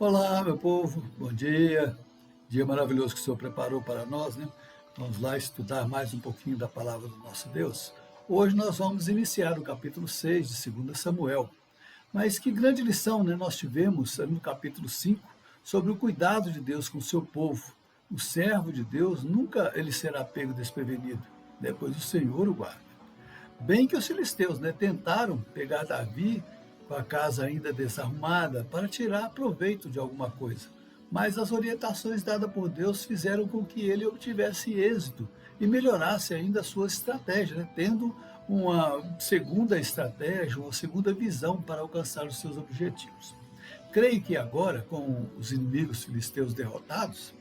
Olá, meu povo, bom dia. Dia maravilhoso que o Senhor preparou para nós, né? Vamos lá estudar mais um pouquinho da palavra do nosso Deus. Hoje nós vamos iniciar o capítulo 6 de 2 Samuel. Mas que grande lição, né, nós tivemos no capítulo 5 sobre o cuidado de Deus com o seu povo. O servo de Deus nunca ele será pego desprevenido, depois o Senhor o guarda. Bem que os filisteus, né, tentaram pegar Davi com a casa ainda desarrumada para tirar proveito de alguma coisa. Mas as orientações dadas por Deus fizeram com que ele obtivesse êxito e melhorasse ainda a sua estratégia, né, tendo uma segunda estratégia, uma segunda visão para alcançar os seus objetivos. Creio que agora, com os inimigos filisteus derrotados,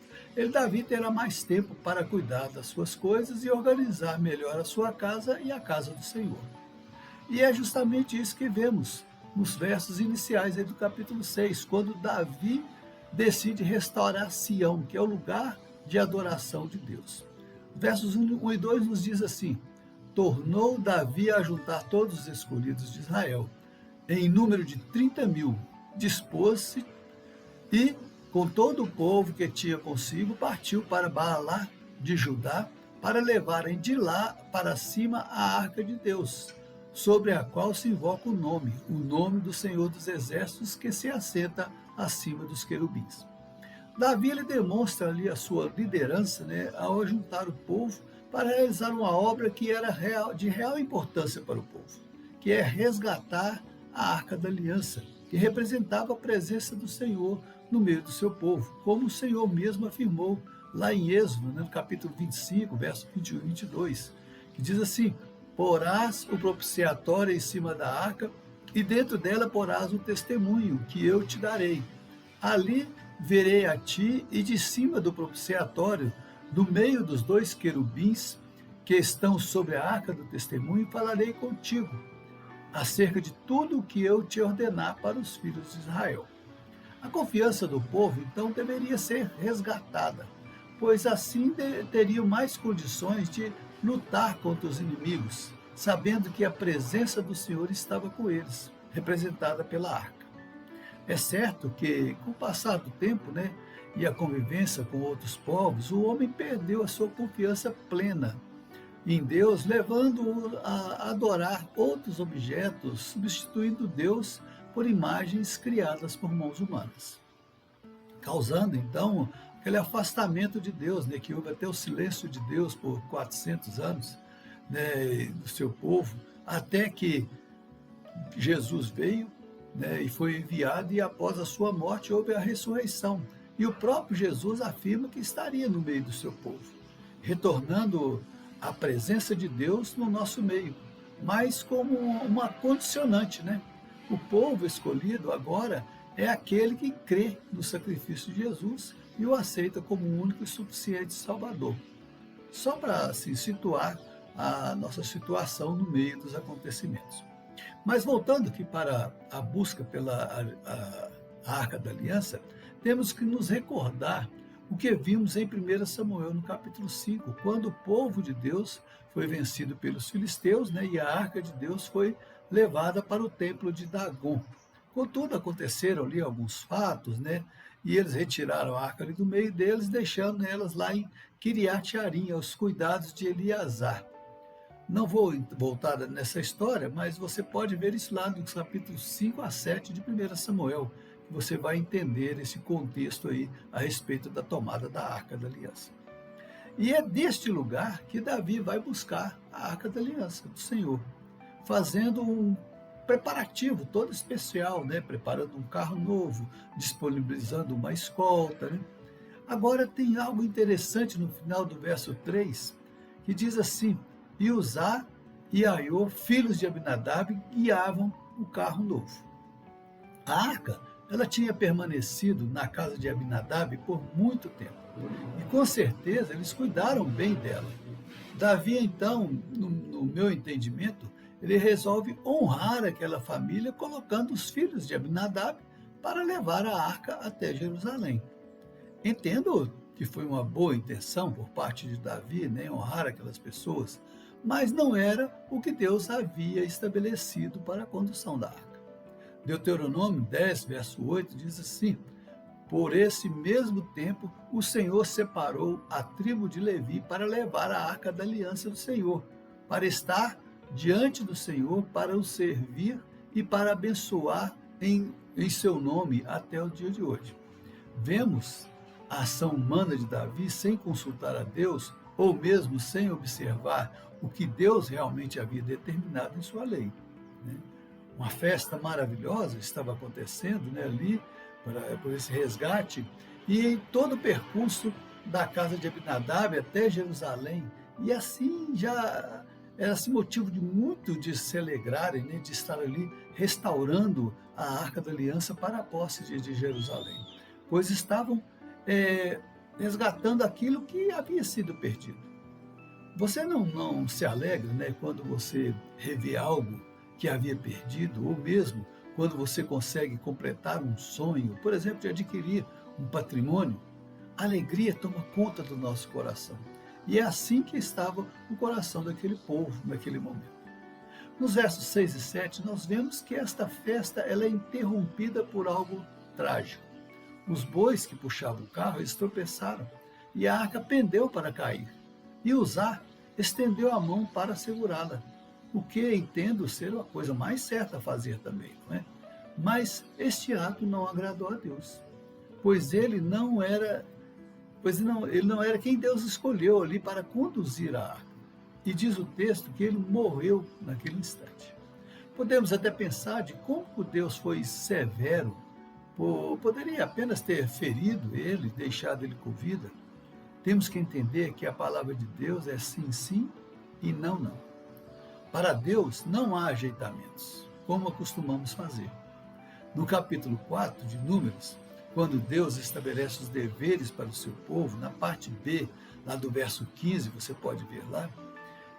Davi terá mais tempo para cuidar das suas coisas e organizar melhor a sua casa e a casa do Senhor. E é justamente isso que vemos nos versos iniciais aí do capítulo 6, quando Davi decide restaurar Sião, que é o lugar de adoração de Deus. Versos 1 e 2 nos diz assim: tornou Davi a juntar todos os escolhidos de Israel, em número de 30.000, dispôs-se e, com todo o povo que tinha consigo, partiu para Baalá de Judá, para levarem de lá para cima a arca de Deus, sobre a qual se invoca o nome do Senhor dos Exércitos, que se assenta acima dos querubins. Davi ele demonstra ali a sua liderança, né, ao juntar o povo para realizar uma obra que era de real importância para o povo, que é resgatar a Arca da Aliança, que representava a presença do Senhor no meio do seu povo, como o Senhor mesmo afirmou lá em Êxodo, né, no capítulo 25, verso 21 e 22, que diz assim: porás o propiciatório em cima da arca, e dentro dela porás o testemunho que eu te darei. Ali verei a ti, e de cima do propiciatório, no meio dos dois querubins que estão sobre a arca do testemunho, falarei contigo, acerca de tudo o que eu te ordenar para os filhos de Israel. A confiança do povo, então, deveria ser resgatada, pois assim teriam mais condições de lutar contra os inimigos, sabendo que a presença do Senhor estava com eles, representada pela arca. É certo que, com o passar do tempo, né, e a convivência com outros povos, o homem perdeu a sua confiança plena em Deus, levando-o a adorar outros objetos, substituindo Deus por imagens criadas por mãos humanas, causando então aquele afastamento de Deus, né, que houve até o silêncio de Deus por 400 anos, né, do seu povo, até que Jesus veio, né, e foi enviado, e após a sua morte houve a ressurreição. E o próprio Jesus afirma que estaria no meio do seu povo, retornando a presença de Deus no nosso meio, mas como uma condicionante, né? O povo escolhido agora é aquele que crê no sacrifício de Jesus e o aceita como o único e suficiente Salvador. Só para assim, situar a nossa situação no meio dos acontecimentos. Mas voltando aqui para a busca pela a Arca da Aliança, temos que nos recordar o que vimos em 1 Samuel, no capítulo 5, quando o povo de Deus foi vencido pelos filisteus, né, e a Arca de Deus foi levada para o templo de Dagom. Contudo, aconteceram ali alguns fatos, né, e eles retiraram a arca ali do meio deles, deixando elas lá em Kiriat Jearim, aos cuidados de Eleazar. Não vou voltar nessa história, mas você pode ver isso lá nos capítulos 5 a 7 de 1 Samuel, que você vai entender esse contexto aí a respeito da tomada da Arca da Aliança. E é deste lugar que Davi vai buscar a Arca da Aliança do Senhor, fazendo um preparativo todo especial, né? Preparando um carro novo, disponibilizando uma escolta. Né? Agora tem algo interessante no final do verso 3, que diz assim: e Uzá e Aiô, filhos de Abinadab, guiavam o carro novo. A arca, ela tinha permanecido na casa de Abinadab por muito tempo, e com certeza eles cuidaram bem dela. Davi, então, no meu entendimento, ele resolve honrar aquela família, colocando os filhos de Abinadab para levar a arca até Jerusalém. Entendo que foi uma boa intenção por parte de Davi, né, honrar aquelas pessoas, mas não era o que Deus havia estabelecido para a condução da arca. Deuteronômio 10, verso 8, diz assim: Por esse mesmo tempo, o Senhor separou a tribo de Levi para levar a arca da aliança do Senhor, para estar diante do Senhor, para o servir e para abençoar em seu nome até o dia de hoje. Vemos a ação humana de Davi sem consultar a Deus, ou mesmo sem observar o que Deus realmente havia determinado em sua lei. Uma festa maravilhosa estava acontecendo, ali, por esse resgate, e em todo o percurso da casa de Abinadab até Jerusalém, e assim já era motivo de se alegrarem, de estar ali restaurando a Arca da Aliança para a posse de Jerusalém, pois estavam resgatando aquilo que havia sido perdido. Você não se alegra, quando você revê algo que havia perdido, ou mesmo quando você consegue completar um sonho, por exemplo, de adquirir um patrimônio? A alegria toma conta do nosso coração. E é assim que estava o coração daquele povo naquele momento. Nos versos 6 e 7, nós vemos que esta festa ela é interrompida por algo trágico. Os bois que puxavam o carro eles tropeçaram, e a arca pendeu para cair. E Uzá estendeu a mão para segurá-la, o que entendo ser a coisa mais certa a fazer também, não é? Mas este ato não agradou a Deus, pois ele não era quem Deus escolheu ali para conduzir a arca. E diz o texto que ele morreu naquele instante. Podemos até pensar de como Deus foi severo, poderia apenas ter ferido ele, deixado ele com vida. Temos que entender que a palavra de Deus é sim, sim e não, não. Para Deus não há ajeitamentos, como acostumamos fazer. No capítulo 4 de Números, quando Deus estabelece os deveres para o seu povo, na parte B, lá do verso 15, você pode ver lá,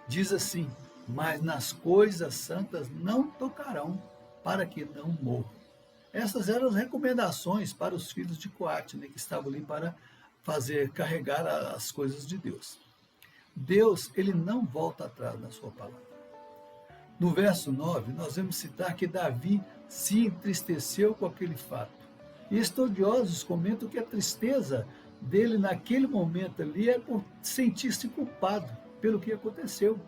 diz assim: mas nas coisas santas não tocarão, para que não morram. Essas eram as recomendações para os filhos de Coate, que estavam ali para carregar as coisas de Deus. Deus, ele não volta atrás na sua palavra. No verso 9, nós vamos citar que Davi se entristeceu com aquele fato. E estudiosos comentam que a tristeza dele naquele momento ali é por sentir-se culpado pelo que aconteceu.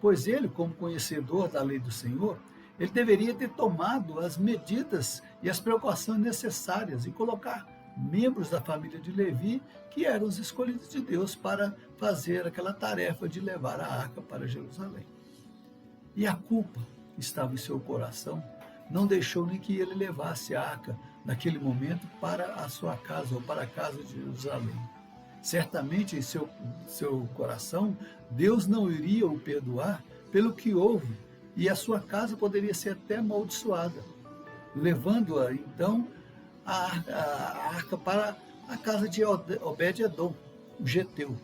Pois ele, como conhecedor da lei do Senhor, ele deveria ter tomado as medidas e as precauções necessárias e colocar membros da família de Levi, que eram os escolhidos de Deus para fazer aquela tarefa de levar a arca para Jerusalém. E a culpa que estava em seu coração não deixou nem que ele levasse a arca naquele momento para a sua casa ou para a casa de Jerusalém. Certamente em seu coração, Deus não iria o perdoar pelo que houve, e a sua casa poderia ser até amaldiçoada, levando-a então a arca para a casa de Obed-edom, o geteu.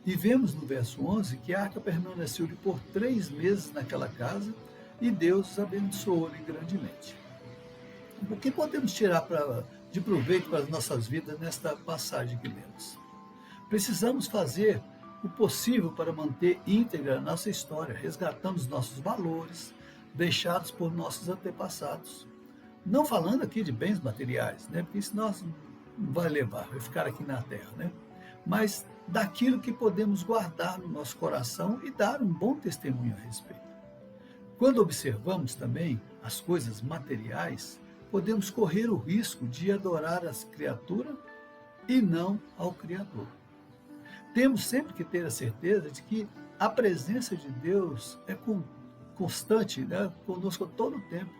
E vemos no verso 11 que a arca permaneceu-lhe por 3 meses naquela casa, e Deus abençoou-lhe grandemente. O que podemos tirar de proveito para as nossas vidas nesta passagem que lemos? Precisamos fazer o possível para manter íntegra a nossa história, resgatando os nossos valores, deixados por nossos antepassados. Não falando aqui de bens materiais, porque isso nós não vai levar, vai ficar aqui na terra, mas daquilo que podemos guardar no nosso coração e dar um bom testemunho a respeito. Quando observamos também as coisas materiais, podemos correr o risco de adorar as criaturas e não ao Criador. Temos sempre que ter a certeza de que a presença de Deus é constante, conosco todo o tempo,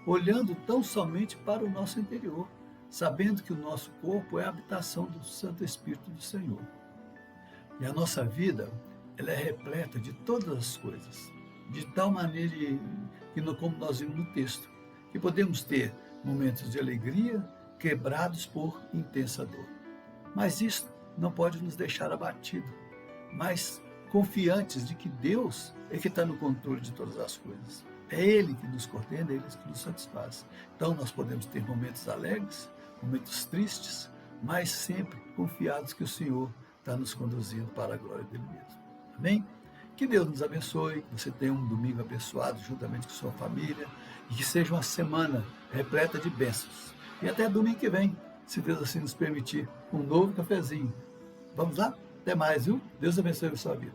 olhando tão somente para o nosso interior, sabendo que o nosso corpo é a habitação do Santo Espírito do Senhor. E a nossa vida, ela é repleta de todas as coisas, de tal maneira como nós vimos no texto, que podemos ter momentos de alegria quebrados por intensa dor. Mas isso não pode nos deixar abatidos, mas confiantes de que Deus é que está no controle de todas as coisas. É Ele que nos coordena, é Ele que nos satisfaz. Então nós podemos ter momentos alegres, momentos tristes, mas sempre confiados que o Senhor está nos conduzindo para a glória dele mesmo. Amém? Que Deus nos abençoe, que você tenha um domingo abençoado juntamente com sua família e que seja uma semana repleta de bênçãos. E até domingo que vem, se Deus assim nos permitir, um novo cafezinho. Vamos lá? Até mais, viu? Deus abençoe a sua vida.